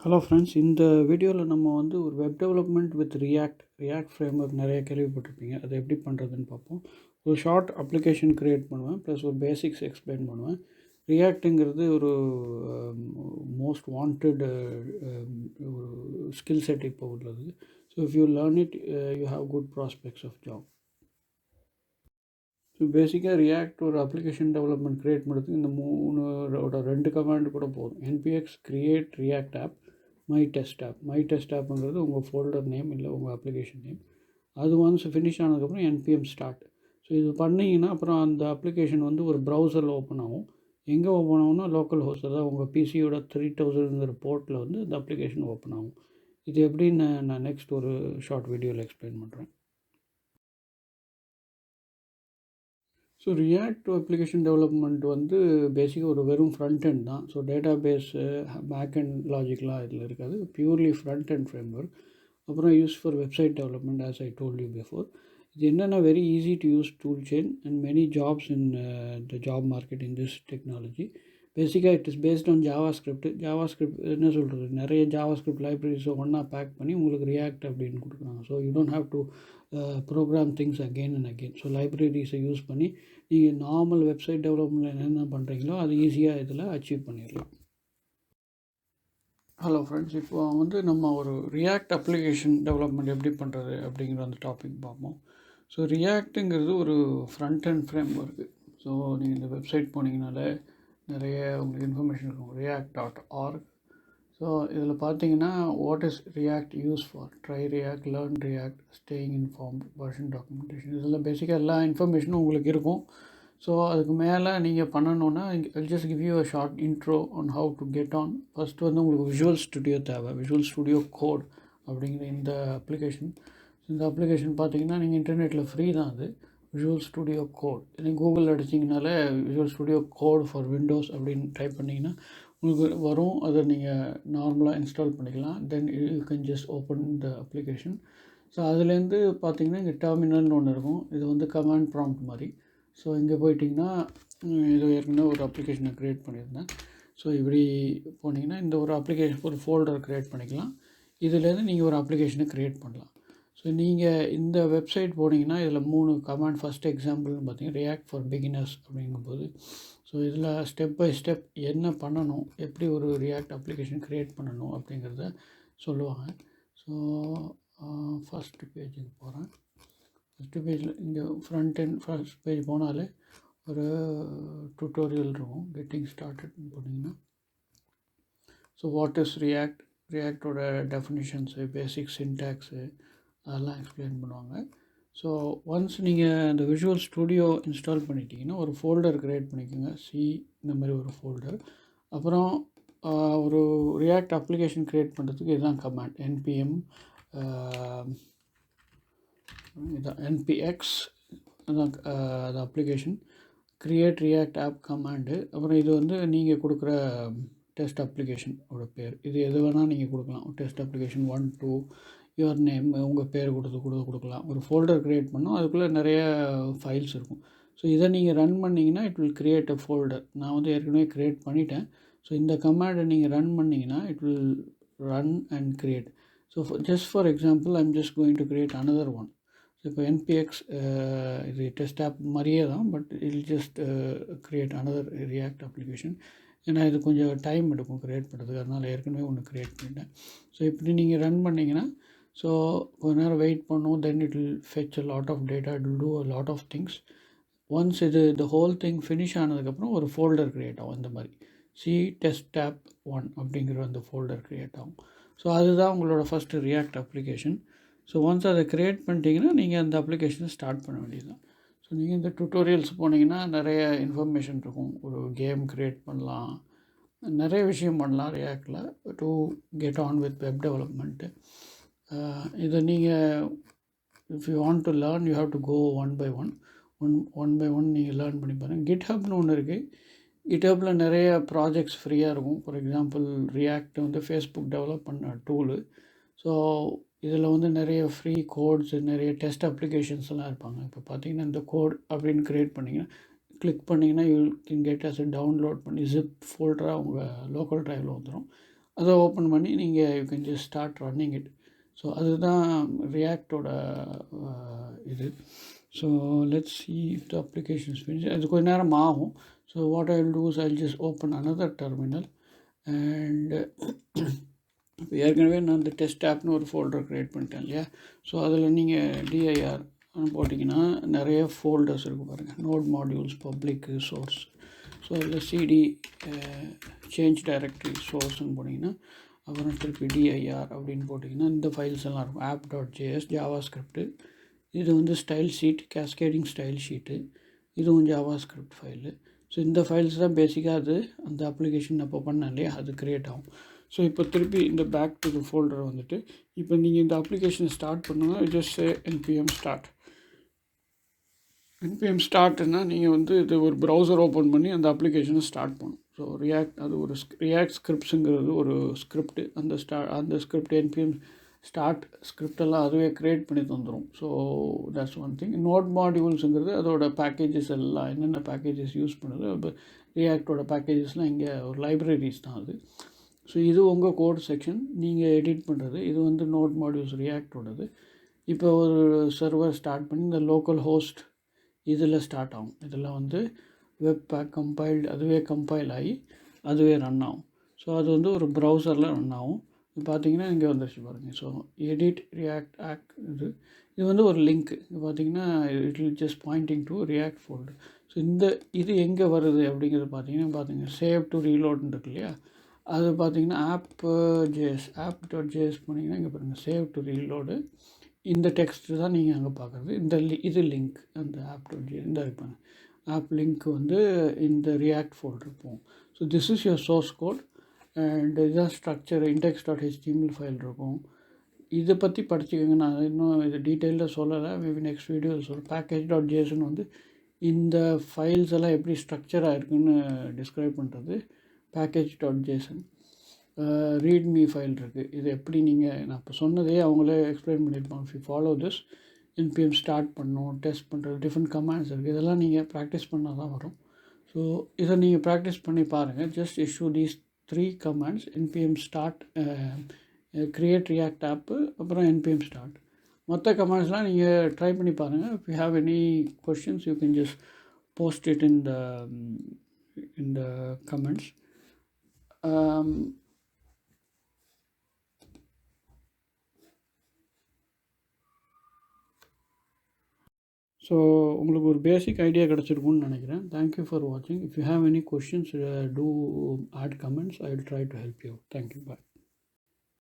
Hello friends, இந்த வீடியோவில் நம்ம ஒரு web development with react framework நிறைய கேள்விப்பட்டிருப்பீங்க. அதை எப்படி பண்ணுறதுன்னு பார்ப்போம். ஒரு ஷார்ட் அப்ளிகேஷன் க்ரியேட் பண்ணுவேன், ப்ளஸ் ஒரு பேசிக்ஸ் எக்ஸ்பிளைன் பண்ணுவேன். ரியாக்ட்டுங்கிறது ஒரு மோஸ்ட் வாண்டட் ஒரு ஸ்கில் செட் இப்போ உள்ளது. So if you learn it you have good prospects of job. So பேசிக்காக ரியாக்ட் ஒரு அப்ளிகேஷன் டெவலப்மெண்ட் க்ரியேட் பண்ணுறதுக்கு இந்த ரெண்டு கமாண்ட் கூட போதும். npx create react app my test ஆப்புங்கிறது உங்கள் ஃபோல்டர் நேம் இல்லை உங்கள் அப்ளிகேஷன் நேம். அது ஒன்ஸ் ஃபினிஷ் ஆனதுக்கப்புறம் npm ஸ்டார்ட். ஸோ இது பண்ணிங்கன்னா அப்புறம் அந்த அப்ளிகேஷன் ஒரு ப்ரௌசரில் ஓப்பன் ஆகும். எங்கே ஓப்பன் ஆகும்னா லோக்கல் ஹோஸ்ட், அதாவது உங்கள் பிசியோட 3000ங்கிற போர்ட்டில் இந்த அப்ளிகேஷன் ஓப்பன் ஆகும். இது எப்படின்னு நான் நெக்ஸ்ட் ஒரு ஷார்ட் வீடியோவில் எக்ஸ்பிளைன் பண்ணுறேன். ஸோ ரியாக்ட் அப்ளிகேஷன் டெவலப்மெண்ட் பேசிக்காக ஒரு வெறும் ஃப்ரண்ட் எண்ட் தான். So database back and லாஜிக்லாம் இதில் இருக்காது. Purely front and framework. அப்புறம் use for website development as I told you before. இது என்னென்னா very easy to use tool chain and many jobs in the job market in this technology. பேசிக்காக it is based on JavaScript என்ன சொல்கிறது, நிறைய JavaScript லைப்ரரிஸை ஒன்றா back பண்ணி உங்களுக்கு React அப்படின்னு கொடுக்குறாங்க. So you don't have to program things again and again. So லைப்ரரிஸை யூஸ் பண்ணி நீங்கள் நார்மல் வெப்சைட் டெவலப்மெண்ட் என்னென்ன பண்ணுறீங்களோ அது ஈஸியாக இதில் அச்சீவ் பண்ணிடலாம். ஹலோ ஃப்ரெண்ட்ஸ், இப்போ நம்ம ஒரு ரியாக்ட் அப்ளிகேஷன் டெவலப்மெண்ட் எப்படி பண்ணுறது அப்படிங்கிற அந்த டாபிக் பார்ப்போம். ஸோ ரியாக்ட்டுங்கிறது ஒரு front and frame work. So நீங்கள் இந்த வெப்சைட் போனீங்கனாலே நிறைய உங்களுக்கு இன்ஃபர்மேஷன் இருக்கும். react.org. ஸோ இதில் பார்த்தீங்கன்னா what is react use for, try react, learn react, staying informed, version documentation, இதில் பேசிக்காக எல்லா இன்ஃபர்மேஷனும் உங்களுக்கு இருக்கும். ஸோ அதுக்கு மேலே நீங்கள் பண்ணணுன்னா I'll just give you a short intro on how to get on. First உங்களுக்கு விஷுவல் ஸ்டுடியோ தேவை. விஷுவல் ஸ்டுடியோ கோட் அப்படிங்கிற இந்த அப்ளிகேஷன். இந்த அப்ளிகேஷன் பார்த்தீங்கன்னா நீங்கள் இன்டர்நெட்டில் ஃப்ரீ தான். அது விஷுவல் ஸ்டுடியோ கோட். நீங்கள் கூகுளில் அடிச்சிங்கனாலே visual studio code for Windows அப்படின்னு டைப் பண்ணிங்கன்னா உங்களுக்கு வரும். அதை நீங்கள் நார்மலாக இன்ஸ்டால் பண்ணிக்கலாம். Then you can just open the application. So அதுலேருந்து பார்த்தீங்கன்னா இங்கே டெர்மினல்னு ஒன்று இருக்கும். இது கமாண்ட் ப்ராம்ப்ட் மாதிரி. ஸோ இங்கே போயிட்டிங்கன்னா இது ஏற்கனவே ஒரு அப்ளிகேஷனை க்ரியேட் பண்ணியிருந்தேன். ஸோ இப்படி போனீங்கன்னா இந்த ஒரு அப்ளிகேஷன் ஒரு ஃபோல்டர் க்ரியேட் பண்ணிக்கலாம். இதுலேருந்து நீங்கள் ஒரு அப்ளிகேஷனை க்ரியேட் பண்ணலாம். ஸோ நீங்கள் இந்த வெப்சைட் போனீங்கன்னா இதில் 3 கமாண்ட். ஃபஸ்ட் எக்ஸாம்பிள்னு பார்த்தீங்கன்னா ரியாக்ட் ஃபார் பிகினர்ஸ் அப்படிங்கும்போது ஸோ இதில் ஸ்டெப் பை ஸ்டெப் என்ன பண்ணணும், எப்படி ஒரு ரியாக்ட் அப்ளிகேஷன் க்ரியேட் பண்ணணும் அப்படிங்கிறத சொல்லுவாங்க. ஸோ ஃபஸ்ட்டு பேஜுக்கு போகிறேன். ஃபஸ்ட்டு பேஜில் இங்கே ஃப்ரண்ட் அண்ட் ஃபஸ்ட் பேஜ் போனாலே ஒரு டுட்டோரியல் இருக்கும். கெட்டிங் ஸ்டார்டட்னு போட்டிங்கன்னா ஸோ வாட் இஸ் ரியாக்டோட டெஃபினிஷன்ஸு, பேசிக் சின்டாக்ஸு அதெல்லாம் எக்ஸ்பிளைன் பண்ணுவாங்க. ஸோ ஒன்ஸ் நீங்கள் இந்த விஷுவல் ஸ்டுடியோ இன்ஸ்டால் பண்ணிட்டீங்கன்னா ஒரு ஃபோல்டர் க்ரியேட் பண்ணிக்கோங்க. இந்த மாதிரி ஒரு ஃபோல்டர். அப்புறம் ஒரு ரியாக்ட் அப்ளிகேஷன் க்ரியேட் பண்ணுறதுக்கு இதுதான் கமாண்ட். npx அதான் அது application create react app command. அப்புறம் இது நீங்கள் கொடுக்குற டெஸ்ட் அப்ளிகேஷனோட பேர். இது எது வேணால் நீங்கள் கொடுக்கலாம். டெஸ்ட் அப்ளிகேஷன் 1 2 யுவர் நேம், உங்கள் பேர் கொடுக்கலாம். ஒரு ஃபோல்டர் க்ரியேட் பண்ணோம், அதுக்குள்ளே நிறைய ஃபைல்ஸ் இருக்கும். ஸோ இதை நீங்கள் ரன் பண்ணிங்கன்னா it will create a folder. நான் ஏற்கனவே க்ரியேட் பண்ணிட்டேன். ஸோ இந்த கமாண்டை நீங்கள் ரன் பண்ணிங்கன்னா it will run and create. So just for example I'm just going to create another one. So இப்போ npx இது டெஸ்ட் ஆப் மாதிரியே தான், but I'll just create another react application. ஏன்னா இது கொஞ்சம் டைம் எடுக்கும் க்ரியேட் பண்ணுறதுக்கு, அதனால் ஏற்கனவே ஒன்று க்ரியேட் பண்ணிட்டேன். ஸோ இப்படி நீங்கள் ரன் பண்ணிங்கன்னா ஸோ கொஞ்ச நேரம் வெயிட் பண்ணும். Then it will fetch a lot of data, it will do a lot of things. Once the whole thing finish ஆனதுக்கப்புறம் ஒரு ஃபோல்டர் க்ரியேட் ஆகும். இந்த மாதிரி டெஸ்ட் ஆப் 1 அப்படிங்கிற அந்த ஃபோல்டர் க்ரியேட் ஆகும். ஸோ அதுதான் உங்களோட first react application. So once அதை க்ரியேட் பண்ணிட்டீங்கன்னா நீங்கள் அந்த அப்ளிகேஷனை ஸ்டார்ட் பண்ண வேண்டியது தான். ஸோ நீங்கள் இந்த டுட்டோரியல்ஸ் போனீங்கன்னா நிறைய இன்ஃபர்மேஷன் இருக்கும். ஒரு கேம் க்ரியேட் பண்ணலாம், நிறைய விஷயம் பண்ணலாம் ரியாக்டில் to get on with web development. இதை நீங்கள் if you want to learn you have to go one by one நீங்கள் லேர்ன் பண்ணி பாருங்கள். கிட்ஹப்னு ஒன்று இருக்குது. கிட்ஹப்பில் நிறைய ப்ராஜெக்ட்ஸ் ஃப்ரீயாக இருக்கும். For example react Facebook develop பண்ண டூலு. ஸோ இதில் நிறைய ஃப்ரீ கோட்ஸு, நிறைய டெஸ்ட் அப்ளிகேஷன்ஸ்லாம் இருப்பாங்க. இப்போ பார்த்தீங்கன்னா இந்த கோட் அப்படின்னு க்ரியேட் பண்ணிங்கன்னா கிளிக் பண்ணிங்கன்னா you can get as download பண்ணி ஜிப் ஃபோல்டராக உங்கள் லோக்கல் ட்ரைவில் வந்துடும். அதை ஓப்பன் பண்ணி நீங்கள் you can just start running it. So அதுதான் ரியாக்டோட இது. So let's see if the applications finish. அது கொஞ்சம் நேரம் ஆகும். So what I will do is I will just open another terminal and இப்போ ஏற்கனவே நான் இந்த டெஸ்ட் ஆப்னு ஒரு ஃபோல்டர் க்ரியேட் பண்ணிட்டேன் இல்லையா. ஸோ அதில் நீங்கள் டிஐஆர் போட்டிங்கன்னா நிறைய ஃபோல்டர்ஸ் இருக்குது பாருங்கள். Node modules, public, source. So அதில் சிடி சேஞ்ச் டைரக்டரி சோர்ஸ்ன்னு போட்டிங்கன்னா அப்புறம் திருப்பி டிஐஆர் அப்படின்னு போட்டிங்கன்னா இந்த ஃபைல்ஸ் எல்லாம் இருக்கும். app.js, ஜாவா ஸ்கிரிப்டு, இது வந்து style sheet, cascading style sheet, இதுவும் ஜாவா ஸ்கிரிப்ட் ஃபைலு. ஸோ இந்த ஃபைல்ஸ் தான் பேசிக்காக அது அந்த அப்ளிகேஷன் அப்போ பண்ணேன் இல்லையா, அது க்ரியேட் ஆகும். ஸோ இப்போ திருப்பி இந்த பேக் டு த ஃபோல்டர் வந்துட்டு இப்போ நீங்கள் இந்த அப்ளிகேஷனை ஸ்டார்ட் பண்ணுங்கள். Just npm start. npm ஸ்டார்ட்னா நீங்கள் வந்து இது ஒரு ப்ரௌசர் ஓப்பன் பண்ணி அந்த அப்ளிகேஷனை ஸ்டார்ட் பண்ணணும். ஸோ ரியாக்ட் அது ஒரு ரியாக்ட் ஸ்கிரிப்ட்ஸுங்கிறது ஒரு ஸ்கிரிப்ட். அந்த ஸ்கிரிப்ட் npm ஸ்டார்ட் ஸ்கிரிப்டெல்லாம் அதுவே க்ரியேட் பண்ணி தந்துடும். So that's one thing. Node மாடியூல்ஸுங்கிறது அதோட பேக்கேஜஸ் எல்லாம் என்னென்ன பேக்கேஜஸ் யூஸ் பண்ணுது. இப்போ ரியாக்டோட பேக்கேஜஸ்லாம் இங்கே ஒரு லைப்ரரிஸ் தான் அது. ஸோ இது உங்கள் கோட் செக்ஷன், நீங்கள் எடிட் பண்ணுறது. இது வந்து நோட் மாடியூல்ஸ் ரியாக்டோடது. இப்போ ஒரு சர்வர் ஸ்டார்ட் பண்ணி இந்த லோக்கல் ஹோஸ்ட் இதில் ஸ்டார்ட் ஆகும். இதில் வந்து வெப் பேக் கம்பைல்டு அதுவே கம்பைல் ஆகி அதுவே ரன் ஆகும். ஸோ அது வந்து ஒரு ப்ரௌசரில் ரன் ஆகும். இப்போ பார்த்தீங்கன்னா இங்கே வந்துருச்சு பாருங்கள். ஸோ எடிட் ரியாக்ட் ஆக்ட் இது வந்து ஒரு லிங்க். இது பார்த்தீங்கன்னா it will just Poynting to react folder. So இது எங்கே வருது அப்படிங்கிறது பார்த்தீங்கன்னா சேவ் டு ரீலோட்னு இருக்கு இல்லையா. அது பார்த்தீங்கன்னா app.js பண்ணிங்கன்னா இங்கே பாருங்கள் சேவ் டு ரீலோடு. இந்த டெக்ஸ்ட்டு தான் நீங்கள் அங்கே பார்க்குறது. இது லிங்க் அந்த app.js இந்த இருப்பாங்க. ஆப் லிங்க் வந்து இந்த ரியாக்ட் ஃபோல்டர் போகும். So this is your source code and இதுதான் ஸ்ட்ரக்சர். index.html ஃபைல் இருக்கும். இதை பற்றி படிச்சுக்கோங்க. நான் இன்னும் இது டீட்டெயிலாக சொல்லலை. மேபி நெக்ஸ்ட் வீடியோவில் சொல்கிறேன். package.jsன்னு வந்து இந்த ஃபைல்ஸ் எல்லாம் எப்படி ஸ்ட்ரக்சராக இருக்குன்னு டிஸ்கிரைப் பண்ணுறது. package.json ரீட்மி ஃபைல் இருக்குது. இது எப்படி நான் இப்போ சொன்னதே அவங்களே எக்ஸ்பிளைன் பண்ணியிருப்பாங்க. If you follow this npm start பண்ணணும், டெஸ்ட் பண்ணுறது, டிஃப்ரெண்ட் கமாண்ட்ஸ் இருக்குது. இதெல்லாம் நீங்கள் ப்ராக்டிஸ் பண்ணால் தான் வரும். ஸோ இதை நீங்கள் ப்ராக்டிஸ் பண்ணி பாருங்கள். Just issue these 3 commands: npm start, create react app, அப்புறம் npm ஸ்டார்ட். மற்ற கமாண்ட்ஸ்லாம் நீங்கள் ட்ரை பண்ணி பாருங்கள். If you have any questions you can just post it in the comments. So உங்களுக்கு ஒரு பேசிக் ஐடியா கிடச்சிருக்குன்னு நினைக்கிறேன். தேங்க்யூ ஃபார் வாட்சிங். If you have any questions to add comments. I will try to help you. Thank you. Bye.